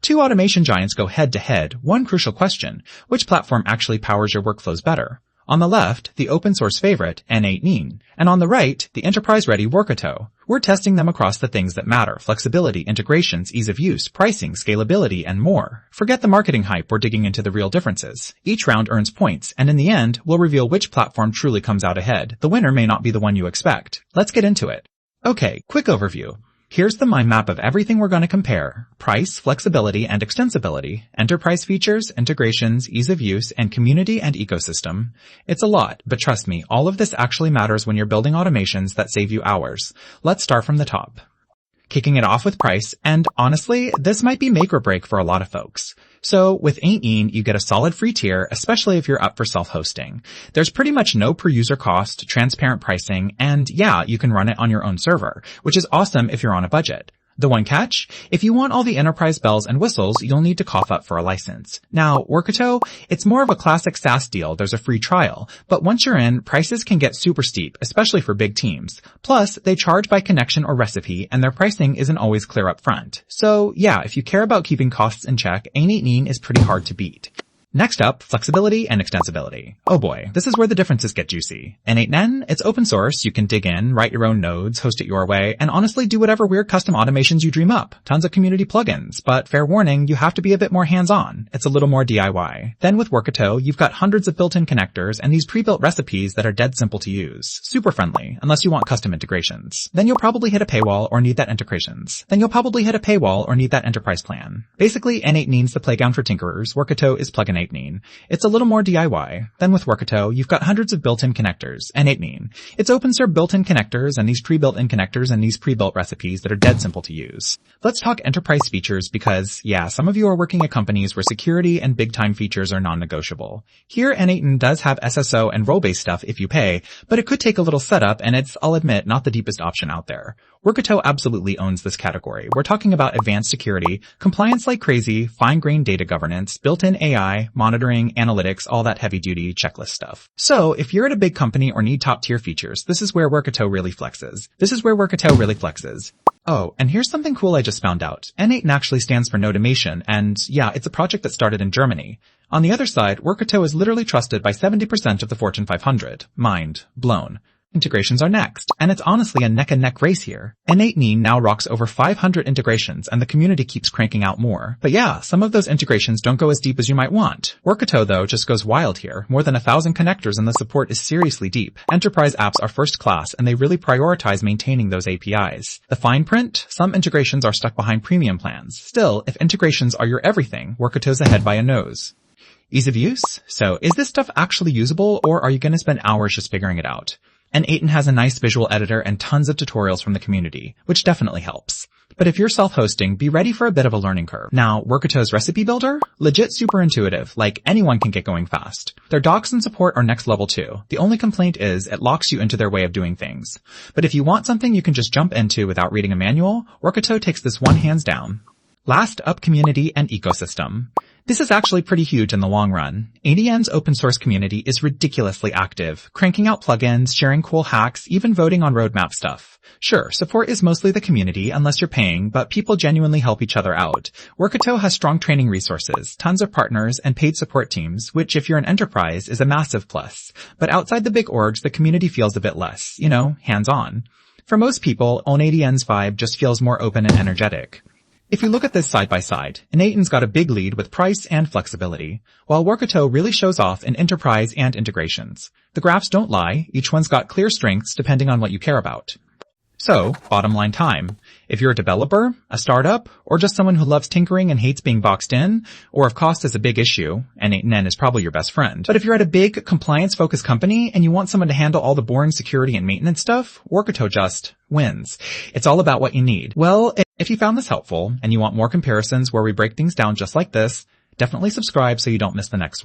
Two automation giants go head to head. One crucial question: which platform actually powers your workflows better? On the left, the open source favorite, n8n, and on the right, the enterprise-ready Workato. We're testing them across the things that matter: flexibility, integrations, ease of use, pricing, scalability, and more. Forget the marketing hype, we're digging into the real differences. Each round earns points, and in the end, we'll reveal which platform truly comes out ahead. The winner may not be the one you expect. Let's get into it. Okay, quick overview. Here's the mind map of everything we're going to compare: price, flexibility, and extensibility, enterprise features, integrations, ease of use, and community and ecosystem. It's a lot, but trust me, all of this actually matters when you're building automations that save you hours. Let's start from the top. Kicking it off with price, and honestly, this might be make or break for a lot of folks. So with n8n, you get a solid free tier, especially if you're up for self-hosting. There's pretty much no per-user cost, transparent pricing, and yeah, you can run it on your own server, which is awesome if you're on a budget. The one catch? If you want all the enterprise bells and whistles, you'll need to cough up for a license. Now, Workato, it's more of a classic SaaS deal. There's a free trial, but once you're in, prices can get super steep, especially for big teams. Plus, they charge by connection or recipe, and their pricing isn't always clear up front. So yeah, if you care about keeping costs in check, n8n is pretty hard to beat. Next up, flexibility and extensibility. Oh boy, this is where the differences get juicy. n8n, it's open source, you can dig in, write your own nodes, host it your way, and honestly do whatever weird custom automations you dream up. Tons of community plugins, but fair warning, you have to be a bit more hands-on. It's a little more DIY. Then with Workato, you've got hundreds of built-in connectors and these pre-built recipes that are dead simple to use. Super friendly, unless you want custom integrations. Then you'll probably hit a paywall or need that integrations. Then you'll probably hit a paywall or need that enterprise plan. Basically, n8n's the playground for tinkerers, Workato is plugin n8n. It's a little more DIY. Then with Workato, you've got hundreds of built-in connectors, n8n. It's open source built-in connectors and these pre-built-in connectors and these pre-built recipes that are dead simple to use. Let's talk enterprise features because, yeah, some of you are working at companies where security and big-time features are non-negotiable. Here, n8n does have SSO and role-based stuff if you pay, but it could take a little setup and it's, I'll admit, not the deepest option out there. Workato absolutely owns this category. We're talking about advanced security, compliance like crazy, fine-grained data governance, built-in AI, monitoring, analytics, all that heavy-duty checklist stuff. So if you're at a big company or need top-tier features, this is where Workato really flexes. Oh, and here's something cool I just found out. n8n actually stands for Notamation, and yeah, it's a project that started in Germany. On the other side, Workato is literally trusted by 70% of the Fortune 500. Mind blown. Integrations are next, and it's honestly a neck-and-neck race here. n8n now rocks over 500 integrations, and the community keeps cranking out more. But yeah, some of those integrations don't go as deep as you might want. Workato, though, just goes wild here. More than 1,000 connectors, and the support is seriously deep. Enterprise apps are first class, and they really prioritize maintaining those APIs. The fine print? Some integrations are stuck behind premium plans. Still, if integrations are your everything, Workato's ahead by a nose. Ease of use? So, is this stuff actually usable, or are you going to spend hours just figuring it out? n8n has a nice visual editor and tons of tutorials from the community, which definitely helps. But if you're self-hosting, be ready for a bit of a learning curve. Now, Workato's recipe builder? Legit super intuitive, like anyone can get going fast. Their docs and support are next level too. The only complaint is it locks you into their way of doing things. But if you want something you can just jump into without reading a manual, Workato takes this one hands down. Last up, community and ecosystem. This is actually pretty huge in the long run. n8n's open source community is ridiculously active, cranking out plugins, sharing cool hacks, even voting on roadmap stuff. Sure, support is mostly the community unless you're paying, but people genuinely help each other out. Workato has strong training resources, tons of partners, and paid support teams, which if you're an enterprise is a massive plus. But outside the big orgs, the community feels a bit less, hands-on. For most people, n8n's vibe just feels more open and energetic. If you look at this side by side, n8n's got a big lead with price and flexibility, while Workato really shows off in enterprise and integrations. The graphs don't lie, each one's got clear strengths depending on what you care about. So, bottom line time. If you're a developer, a startup, or just someone who loves tinkering and hates being boxed in, or if cost is a big issue, n8n is probably your best friend. But if you're at a big, compliance-focused company and you want someone to handle all the boring security and maintenance stuff, Workato just wins. It's all about what you need. Well, if you found this helpful and you want more comparisons where we break things down just like this, definitely subscribe so you don't miss the next one.